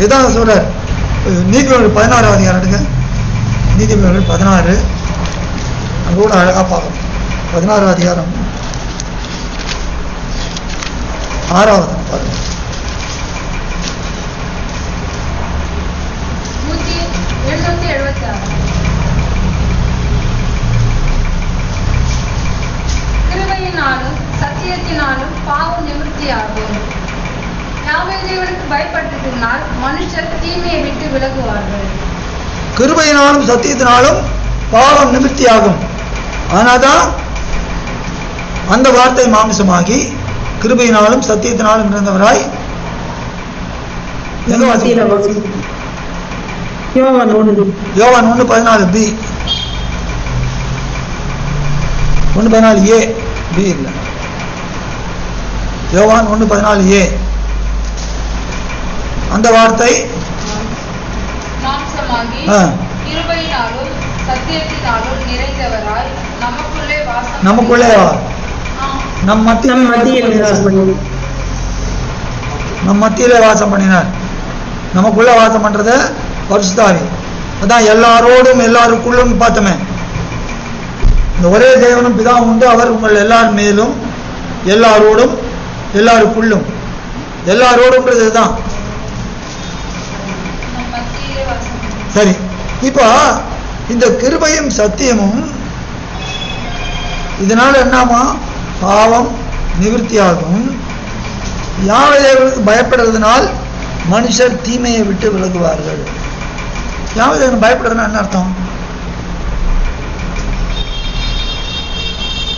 இதான் சொல்றார். நீதிபதிகள் 16வது அதிகாரம் எடுங்க. நீதிபதிகள் 16 அங்க கூட அழகா பார்க்கணும். 16வது அதிகாரம் 6வது பாருங்க. 776 கிருபையினாலும் சத்தியத்தினாலும் பாவம் நிவர்த்தியாகும். யாவே தேவனுக்கு பயப்பட்டதினால் மனுஷர் தீமையை விட்டு விலகுவார்கள். கிருபையினாலும் சத்தியத்தினாலும் பாவம் நிவர்த்தியாகும். ஆனாதான் அந்த வார்த்தை மாமிசமாகி கிருபையினாலும் சத்தியத்தினாலும் இருந்தவராய் யோவான் 1:14 பி 1:14 ஏ பி இல்லை. யோவான் 1:14 ஏ அந்த வார்த்தை மாம்சமாகி கிருபையினாலும் சத்தியத்தினாலும் நிறைந்தவராய் நமக்குள்ளே நம் மத்தியிலே வாசம் பண்ணினார். நமக்குள்ள வாசம் பண்றத பரிசுத்தாவி. அதான் எல்லாரோடும் எல்லாருக்குள்ளும் பார்த்தோமே. இந்த ஒரே தேவனும் பிதா உண்டு, அவர் உங்கள் எல்லார் மேலும் எல்லாரோடும் எல்லாருக்குள்ளும். எல்லாரோடும்ன்றது தான். சரி, இப்போ இந்த கிருபையும் சத்தியமும் இதனால என்னமா பாவம் நிவர்த்தியாகும். யாவை தேவனுக்கு பயப்படுறதுனால் மனுஷர் தீமையை விட்டு விலகுவார்கள். யாவை தேவனுக்கு பயப்படுறதுன்னா என்ன அர்த்தம்?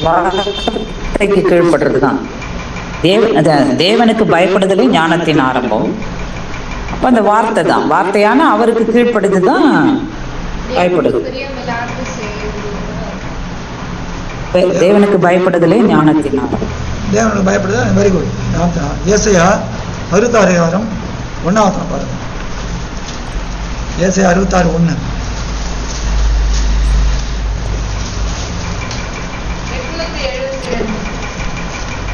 வார்த்தைக்கு கீழ்படுறதுதான். தேவனுக்கு பயப்படுதலே ஞானத்தின் ஆரம்பம். அப்ப அந்த வார்த்தை தான், வார்த்தையான அவருக்கு கீழ்ப்படுதுதான் பயப்படுது. தேவனுக்கு பயப்படுதலே ஞானத்தின் ஆரம்பம். தேவனுக்கு பயப்படுதல் வெரி குட். ஏசாயா 66:1 பாருங்க. ஏசாயா 66:1.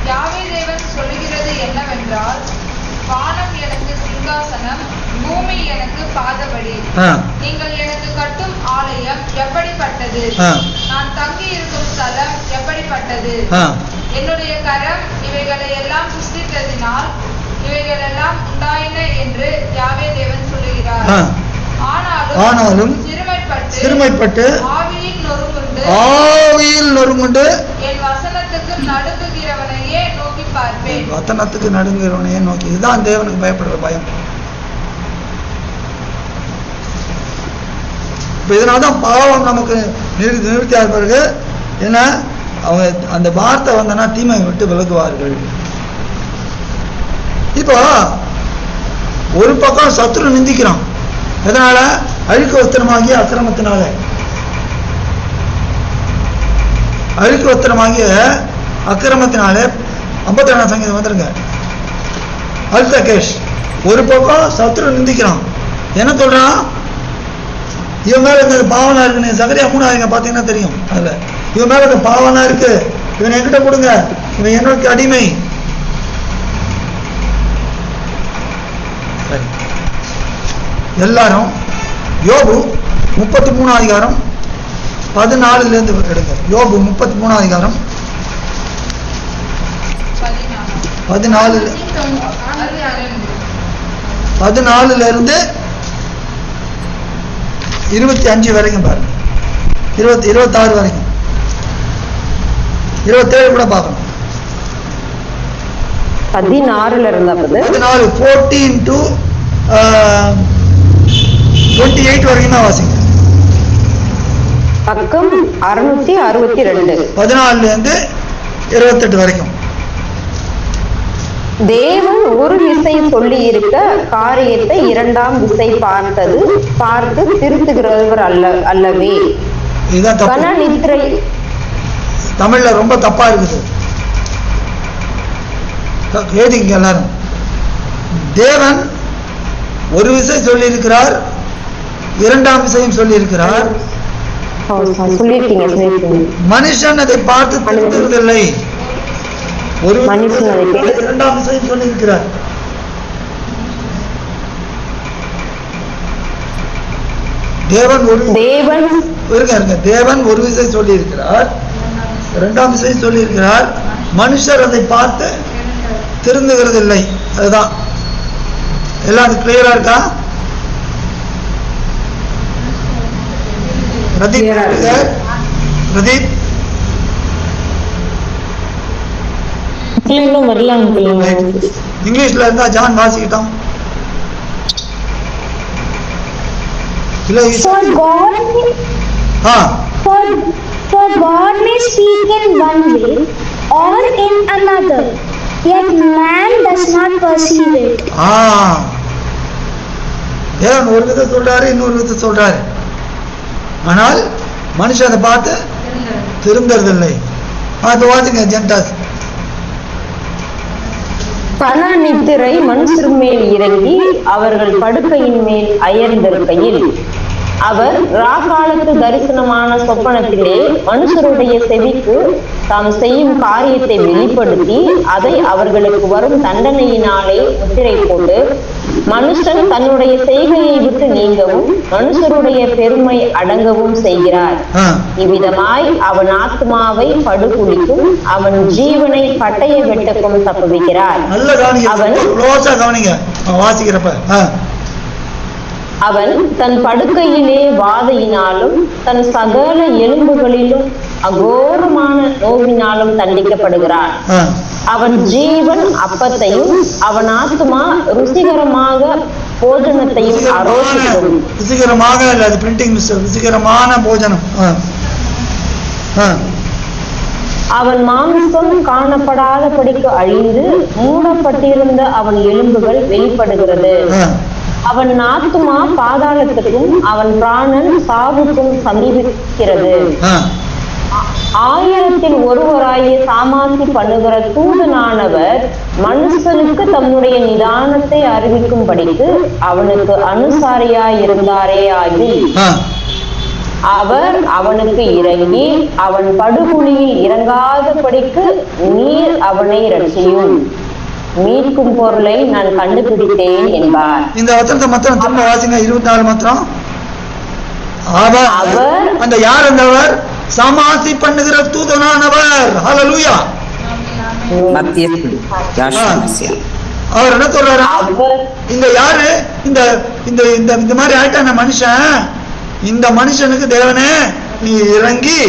யாவே தேவன் சொல்லுகிறது என்னவென்றால், வானம் எனக்கு சிங்காசனம், பூமி எனக்கு பாதபடி. நீங்கள் எனக்கு கட்டும் ஆலயம் எப்படிப்பட்டது? நான் தங்கி இருக்கும் ஸ்தலம் எப்படிப்பட்டது? என்னுடைய கரம் இவைகளை எல்லாம் சிருஷ்டித்ததினால் இவைகள் எல்லாம் உண்டாயின என்று யாவே தேவன் சொல்லுகிறார். ஆனாலும் சிறுமைப்பட்டு ஆவியில் நொறுங்குண்டு என் வசனத்துக்கு நடுங்குகிறவனையே நோக்கி பார்ப்பேன். வசனத்துக்கு நடுங்குகிறவனையே நோக்கி. இதுதான் தேவனுக்கு பயப்படுற பயம். இப்ப இதனால்தான் பாவம் நமக்கு நிவர்த்தியாக பிறகு என்ன, அவங்க அந்த வார்த்தை வந்தனா தீமை விட்டு விலகுவார்கள். இப்போ ஒரு பக்கம் சத்துரு நிந்திக்கிறான். எதனால? அழுக்கு வஸ்திரமாகிய அக்கிரமத்தினால. அழுக்கு வஸ்திரமாகிய அக்கிரமத்தினாலே 52 சங்கீதம் வந்துருங்க. அல்தகேஷ் ஒரு பக்கம் சத்துரு நிந்திக்கிறான். என்ன சொல்றான்? இவன் மேல இந்த பாவனா இருக்கு. சகரியா 3 பாத்தீங்கன்னா தெரியும். அதுல இவன் மேல இந்த பாவனா இருக்கு, இவன் என்கிட்ட கொடுங்க, இவன் என்னோட அடிமை. சரி, எல்லாரும் யோபு 33:14 எடுங்க. யோபு 33:14 14 25 வரைக்கும் பாருங்க. 26 வரைக்கும், 27 கூட பார்க்கணும். 14 14 to 28 வரைக்கும் தான் வாசிங்க. பக்கம் 662. 14 இருந்து 28 வரைக்கும். தேவன் ஒரு விசை சொல்லி இருக்க காரியத்தை இரண்டாம் விசை பார்த்து திருத்துகிறவர் அல்லவே. இதுதான் தப்பு. கன நித்திரை தமிழ்ல ரொம்ப தப்பா இருக்குது. கேட்டீங்க எல்லாரும். தேவன் ஒரு விசை சொல்லி இருக்கிறார், இரண்டாம் விசையும் சொல்லி இருக்கிறார். சொல்லிருக்கீங்க. மனுஷன் அதை பார்த்து திருத்துவதில்லை. ஒரு மனுஷன் அதை இரண்டாம் விசையும் சொல்லி இருக்கிறார். தேவன் ஒரு விசை சொல்லி இருக்கிறார், இரண்டாம் விசை சொல்லி இருக்கிறார். மனுஷர் அதை பார்த்து திருந்துகிறது இல்லை. அதுதான். எல்லாம் அது கிளியரா இருக்கா? பிரதீப் இங்கிலீஷ்ல இருந்தா John வாசிக்கிட்டோம். For God may speak in one way or in another, yet man does not perceive it. தேவன் ஒரு விதத்தை சொல்றாரு, இன்னொரு விதத்தை சொல்றாரு. ஆனால் மனுஷன் அதை பார்த்து திருந்தறதில்லை. பார்த்து வாசிங்க ஜென்டாஸ். கன நித்திரை மனுஷர் மேல் இறங்கி அவர்கள் படுக்கையின் மேல் அயர்ந்திருக்கையில் அவர் ராகாலத்து தரிசனமான சொப்பனத்திலே மனுஷருடைய செவிக்கு தாம் செய்யும் காரியத்தை வெளிப்படுத்தி அதை அவர்களுக்கு வரும் தண்டனையினாலே முத்திரை போட்டு மனுஷன் தன்னுடைய செய்கையை விட்டு நீங்கவும் மனுஷருடைய பெருமை அடங்கவும் செய்கிறார். இவ்விதமாய் அவன் ஆத்மாவை படுகுழிக்கும் அவன் ஜீவனை பட்டய வெட்டக்கும் தப்புவிக்கிறார். அவன் தன் படுக்கையிலே வாதையினாலும் தன் சகல எலும்புகளிலும் அகோரமான நோவினாலும் தண்டிக்கப்படுகிறான். அவன் ஜீவன் அப்பத்தையும் அவன் ஆத்மா ருசிகரமாக போஜனத்தையும் ஆரோசிக்கும். ருசிகரமாக இல்ல, அது பிரிண்டிங் மிஸ்டர். ருசிகரமான போஜனம். அவன் மாமிசம் காணப்படாதபடிக்கு அழிந்து மூடப்பட்டிருந்த அவன் எலும்புகள் வெளிப்படுகிறது. அவன் ஆத்துமா பாதாளத்துக்கும் அவன் பிராணன் சாவுக்கும் சமீபிக்கிறது. 1000 ஒருவராகிய சாமாசி பண்ணுகிற தூதனானவர் மனுஷனுக்கு தம்முடைய நிதானத்தை அறிவிக்கும்படிக்கு அவனுக்கு அனுசாரியாயிருந்தாரே ஆகில் அவர் அவனுக்கு இறங்கி அவன் படுகுழியில் இறங்காதபடிக்கு நீர் அவனை ரட்சியும் மீட்கும் பொருளை நான் கண்டுபிடித்தேன் என்பார். இந்த வசனத்தை மாத்திரம் திரும்ப வாசிங்க. 24 மாத்திரம். அவர் அந்த யார்? அந்தவர் சமாசி பண்ணுகிற தூதனானவர். ஹல்லேலூயா. அவர் என்ன சொல்றாரு? இந்த யாரு? இந்த இந்த இந்த மாதிரி ஆயிட்டான மனுஷன். இந்த மனுஷனுக்கு தேவனே நீ இறங்கி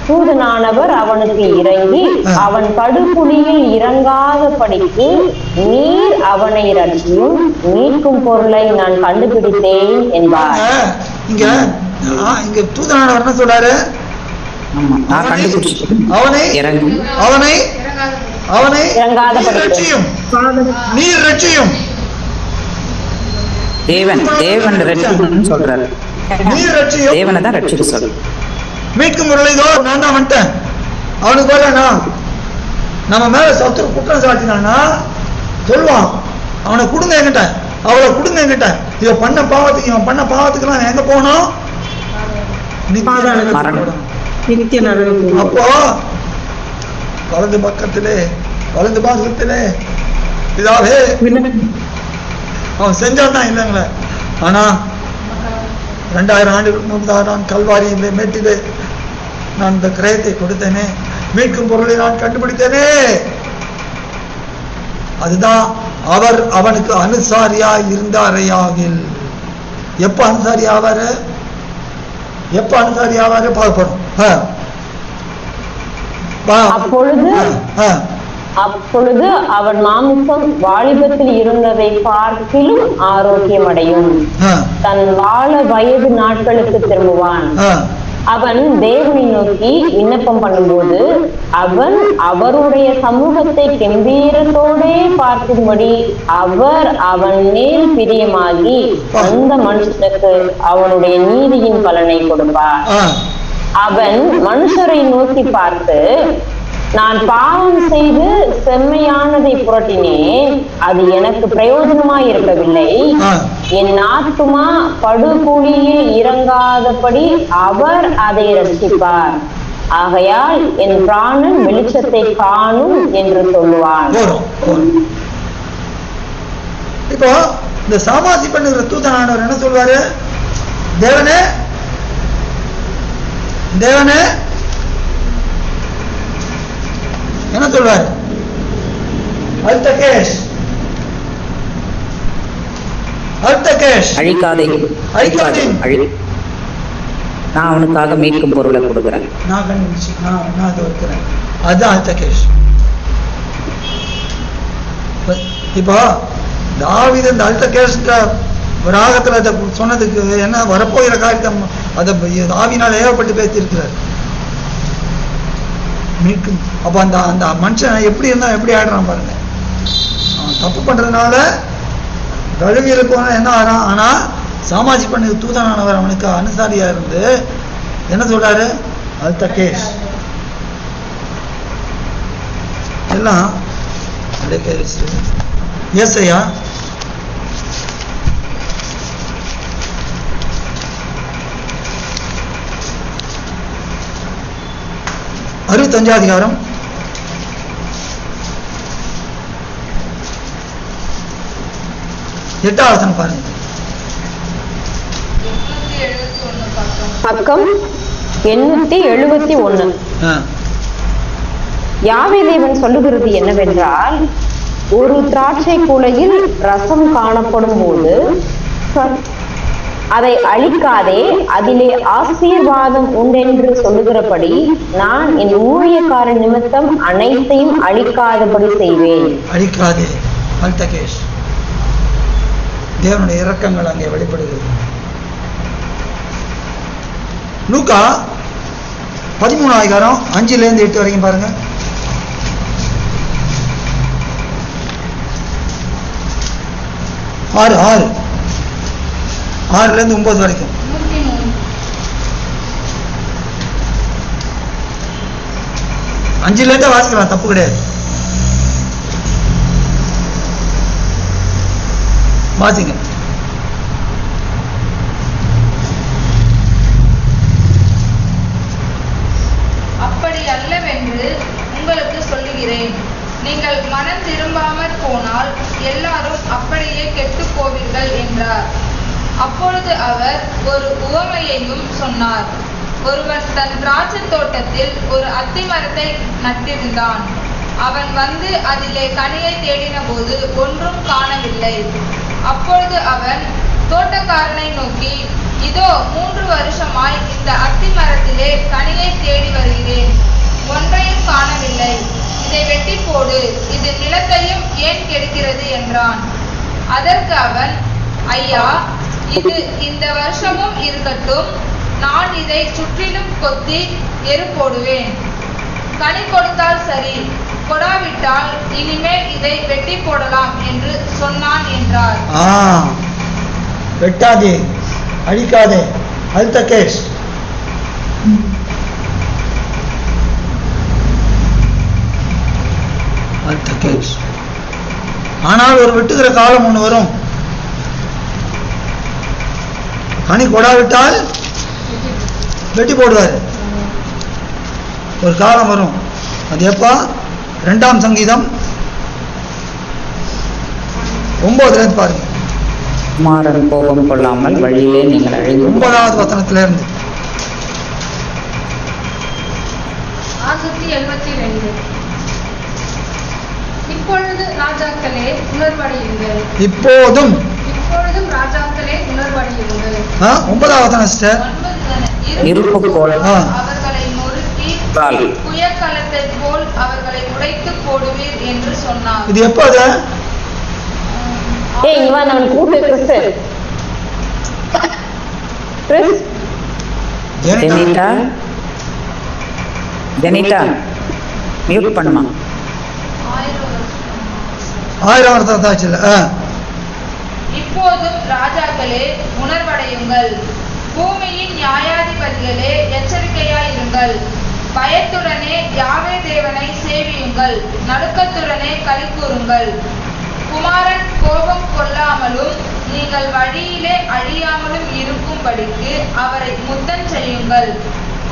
தூதனானவர் அவனுக்கு இறங்கி அவன் படுகுழியில் இறங்காதபடிக்கு நீர் அவனை ரட்சியும் மீட்கும் பொருளை நான் கண்டுபிடித்தேன் என்பார். இங்க தூதனானவர் என்ன சொல்றாரு? அவனை ரட்சியும், நீர் ரட்சியும். தேவன் ரட்சிக்கணும்னு சொல்றாரு. நீர் ரட்சியும், தேவனை தான் ரட்சிக்க சொல்ற. மீட்கும் பொருளை நான் தான் வந்துட்டேன். அவனுக்கு வரலனா நம்ம மேல சத்துரு குற்றம் சாட்டினானா சொல்லுவான், அவனை கொடுங்க என்கிட்ட, அவளை கொடுங்க என்கிட்ட. இவன் பண்ண பாவத்துக்கெல்லாம் எங்க போனோம்? அப்போ வலது பக்கத்திலே வலது பாகத்திலே இதாவே அவன் செஞ்சாதான் இல்லைங்களே. ஆனா 2000 ஆண்டுகளுக்கு முன்பதாக நான் கல்வாரியிலே மேட்டிலே நான் இந்த கிரயத்தை கொடுத்தேனே, மீட்கும் பொருளை நான் கண்டுபிடித்தேனே. அதுதான் அவர் அவனுக்கு அனுசாரியா இருந்தாரையாகில். எப்ப அனுசாரி ஆவாரு பார்க்கப்படும். அப்பொழுது அவன் மாமிசம் வாலிபத்தில் இருந்ததை பார்க்கிலும் ஆரோக்கியமடையும், தன் வாழ வயது நாட்களுக்கு திரும்புவான். அவன் தேவனை நோக்கி விண்ணப்பம் பண்ணும்போது அவன் அவருடைய சமூகத்தை கம்பீரத்தோடே பார்க்கும்படி அவர் அவன் மேல் பிரியமாகி அந்த மனுஷனுக்கு அவனுடைய நீதியின் பலனை கொடுப்பார். அவன் மனுஷரை நோக்கி பார்த்து, நான் பாவம் செய்து செம்மையானதை புரட்டினேன், அது எனக்கு பிரயோஜனமாய் இருக்கவில்லை. என் ஆத்துமா படுகுழியில் இறங்காதபடி அவர் அதை ரட்சிப்பார். ஆகையால் என் பிராணன் வெளிச்சத்தை காணும் என்று சொல்லுவான். இப்போ இந்த சாமாசி பண்ணுகிற தூதனானவர் என்ன சொல்வாரு? தேவனே தேவனே என்ன சொல்வார்? அல்தகேஷ் அழிக்காதே, நான் அவனுக்காக மீட்கும் பொருளை கொடுக்குறேன். அதுதான் அல்தகேஷ். இப்போ தாவீது இந்த அல்தகேஷ் ராகத்துல அதை சொன்னதுக்கு என்ன வரப்போகிற காரியத்தை அதை ஆவினால் ஏவப்பட்டு பேசியிருக்கிறார். மீட்கும். அப்போ அந்த அந்த மனுஷன் எப்படி இருந்தா எப்படி ஆடுறான் பாருங்க. தப்பு பண்றதுனால கழுவியில் போன என்ன ஆறான். ஆனா சாமாஜி பண்ண தூதனானவர் அவனுக்கு அனுசாரியா இருந்து என்ன சொல்றாரு? அல்தகேஷ் எல்லாம் ஏசையா 65 அதிகாரம் 8வது வசனம் பாருங்க. பக்கம் 871. யாவே தேவன் சொல்லுகிறது என்னவென்றால், ஒரு திராட்சை குலையில் ரசம் காணப்படும் போது அதை அழிக்காதே, அதிலே ஆசீர்வாதம் உண்டென்று சொல்லுகிறபடி நான் என் ஊழியக்காரன் நிமித்தம் அனைத்தையும் அழிக்காதபடி செய்வேன். அழிக்காதே. அல்தகேஷ் தேவனுடைய இரக்கங்கள் அங்கே வெளிப்படுகிறது. லூக்கா 13 அதிகாரம் 5-8 வரைக்கும் பாருங்க. 6-9 வரைக்கும். 5 வாசிக்கலாம், தப்பு கிடையாது. வாசிங்க. அப்படி அல்லவென்று உங்களுக்கு சொல்லுகிறேன், நீங்கள் மனம் திரும்பாமற் போனால் எல்லாரும் அப்படியே கெட்டுப் போவீர்கள் என்றார். அப்பொழுது அவர் ஒரு உவமையையும் சொன்னார். ஒருவன் தன் திராட்சை தோட்டத்தில் ஒரு அத்தி மரத்தை நட்டிருந்தான். அவன் வந்து அதிலே கனியை தேடின போது ஒன்றும் காணவில்லை. அப்பொழுது அவன் தோட்டக்காரனை நோக்கி, இதோ 3 வருஷமாய் இந்த அத்தி மரத்திலே கனியை தேடி வருகிறேன், ஒன்றையும் காணவில்லை. இதை வெட்டி போடு, இது நிலத்தையும் ஏன் கெடுக்கிறது என்றான். அதற்கு அவன், ஐயா, இது இந்த வருஷமும் இருக்கட்டும், நான் இதை சுற்றிலும் கொத்தி எரு போடுவேன். கனி கொடுத்தால் சரி, கொடாவிட்டால் இனிமேல் இதை வெட்டி போடலாம் என்று சொன்னான் என்றார். வெட்டாதே, அழிக்காதே. அல்தகேஷ் அல்தகேஷ். ஆனால் ஒரு வெட்டுகிற காலம் ஒண்ணு வரும். கனி கொடாவிட்டால் வெட்டி போடுவார். ஒரு காலம் வரும். அது எப்ப? 2ஆம் சங்கீதம் 9 பாருங்க. மாறன் கோபம் கொள்ளாமல் வழியிலே நீங்கள் அழிந்து 9வது வசனத்திலிருந்து 672. இப்பொழுது ராஜாக்களே உணர்வடையுங்கள். இப்பொழுதும் ராஜாக்களே உணர்வடையுங்கள். 9வது வசனம் சிஸ்டர். இருப்பு போல அவர்களை நொறுக்கி ஈயக்கலத்தை போல் அவர்களை உடைத்து போடுவீர் என்று சொன்னார். இது எப்போ அது? ஏய் இங்க வா, நான் கூப்பிட்டு Chris. Chris Jenitha Jenitha mute பண்ணுமா? 1000 வருஷம். 1000 வருஷம் தாச்சுல. இப்போதும் ராஜாக்களே உணர்வடையுங்கள், பூமியின் நியாயாதிபதிகளே எச்சரிக்கையாயிருங்கள். பயத்துடனே யாவே தேவனை சேவியுங்கள், நடுக்கத்துடனே களி கூறுங்கள். குமாரன் கோபம் கொள்ளாமலும் நீங்கள் வழியிலே அழியாமலும் இருக்கும்படிக்கு அவரை முத்தம் செய்யுங்கள்.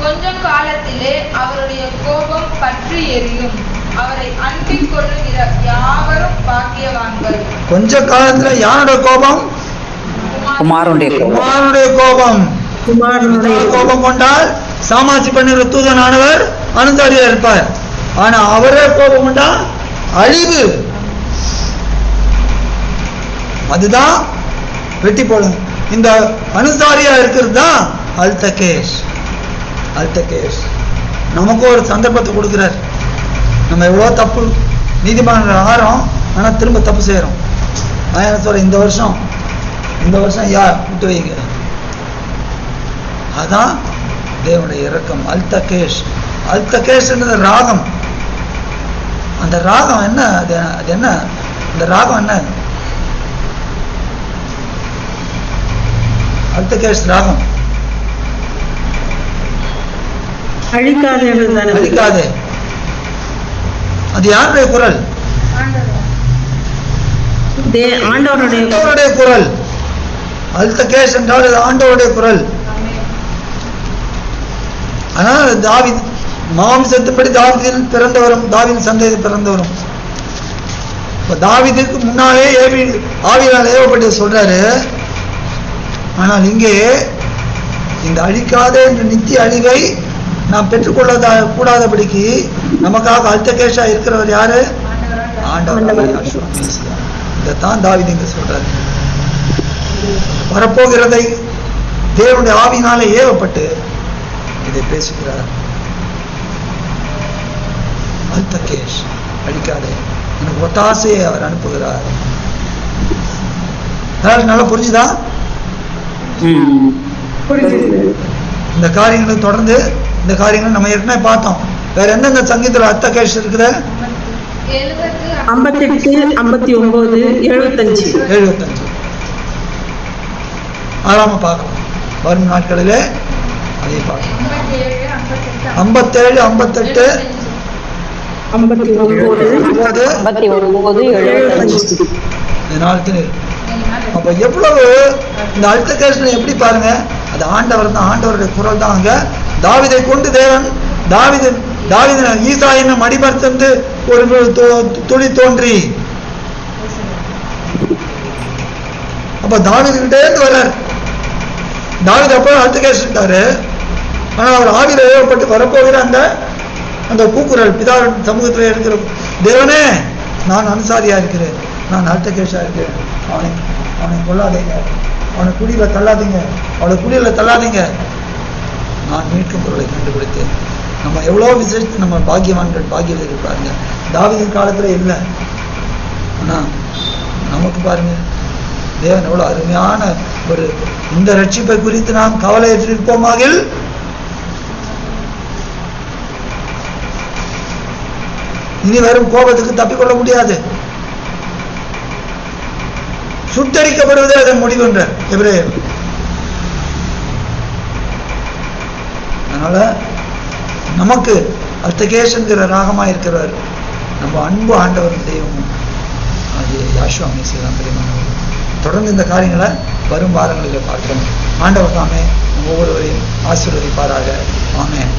கொஞ்சம் காலத்திலே அவருடைய கோபம் பற்றி எரியும். அவரை அன்பிக் கொள்ளுகிற யாவரும் பாக்கியவான்கள். கொஞ்ச காலத்துல யாரோட கோபம்? குமாரனுடைய கோபம். குமாரனுடைய கோபம். குமாரனுடைய கோபம் கொண்டால் சாமாசி பண்ணுகிற தூதனானவர் அனுதாரியா இருப்பார். ஆனா அவரே கோபம் கொண்டா அழிவு. அதுதான் வெட்டி போடும். இந்த அனுசாரியா இருக்கிறது தான் அல்தகேஷ். அல்தகேஷ் நமக்கு ஒரு சந்தர்ப்பத்தை கொடுக்கிறார். நம்ம எவ்வளோ தப்பு நீதிமன்ற ஆறோம், ஆனால் திரும்ப தப்பு செய்கிறோம். நான் என்ன சொல்கிறேன், இந்த வருஷம் யார் விட்டு வைங்க. அதான் தேவனுடைய இரக்கம். அல்தகேஷ். அல்தகேஷ்ன்றது ராகம். அந்த ராகம் என்ன? அது என்ன? அந்த ராகம் என்ன? அல்தகேஷ் ராகம் அழிக்காதே. அழிக்காதே. அது யாருடைய குரல்? ஆண்டவருடைய குரல். அல்தகேஷ் என்றால் அது ஆண்டவருடைய குரல். ஆனால் தாவீது மாம்சத்தின்படி தாவீதில் பிறந்தவரும், தாவீதின் சந்ததியில் பிறந்தவரும். தாவீதுக்கு முன்னாலே ஆவியால் ஏவப்பட்டு சொல்றாரு. ஆனால் இங்கே இந்த அழிக்காத என்ற நித்திய அழிவை நாம் பெற்றுக்கொள்ள கூடாதபடிக்கு நமக்காக அல்தகேஷா இருக்கிறவர் யாரு? ஆண்டவர். இதைத்தான் தாவீது இங்க சொல்றாரு. வரப்போகிறதை தேவனுடைய ஆவியினாலே ஏவப்பட்டு இதை பேசுகிறார். அல்தகேஷ், அழிக்காதே, எனக்கு ஒத்தாசையை அவர் அனுப்புகிறார். நல்லா புரிஞ்சுதா? இந்த காரியங்களை தொடர்ந்து இந்த காரியங்கள் நம்ம ஏற்கனவே பார்த்தோம். வேற எந்தெந்த சங்கீதத்தில் அல்தகேஷ் இருக்குது? 58, 59, 75. ஆறாம பார்க்கலாம். வரும் நாட்களிலே அதை பார்க்கலாம். 57, 58, 59, 75. அப்ப எவ்வளவு இந்த அல்தகேஷ் எப்படி பாருங்க. அது ஆண்டவர் தான், ஆண்டவருடைய குரல் தான். அங்க தாவீதை கொண்டு தேவன் தாவீது ஈசாயின் மடிமர்த்தந்து ஒரு துளி தோன்றி, அப்ப தாவீது கிட்டே இருந்து வர்றார். தாவீது அப்போ அல்தகேஷ் இருக்காரு. ஆனா அவர் ஆவியில ஏவப்பட்டு வரப்போகிற அந்த கூக்குரல், பிதாவின் சமூகத்தில் இருக்கிற தேவனே, நான் அனுசாரியா இருக்கிறேன், நான் அல்தகேஷா இருக்கிறேன், அவனை கொள்ளாதீங்க, அவனை குடியில தள்ளாதீங்க, அவளை குடியில தள்ளாதீங்க, நான் மீட்கும் பொருளை கண்டுபிடித்தேன். நம்ம எவ்வளோ விசேஷித்து நம்ம பாக்கியவான்கள் பாக்கியவர்கள் இருப்பாருங்க. தாவீதின் காலத்துல இல்லை, ஆனா நமக்கு பாருங்க தேவன் எவ்வளோ அருமையான ஒரு இந்த ரட்சிப்பை குறித்து நாம் கவலையற்றிருப்போமாக. இனி வரும் கோபத்துக்கு தப்பிக்கொள்ள முடியாது. சுட்டரிக்கப்படுவதே அதன் முடிவுன்ற எபிரேயர். அதனால நமக்கு அல்தகேஷ்ங்கிற ராகமாக இருக்கிறவர் நம்ம அன்பு ஆண்டவர் தெய்வமும் அது யாஷுவா மேசியா தான். பிரியமானவர், தொடர்ந்து இந்த காரியங்களை வரும் வாரங்களில் பார்க்கிறோம். ஆண்டவர் தாமே ஒவ்வொருவரையும் ஆசீர்வதிப்பாராக. ஆமென்.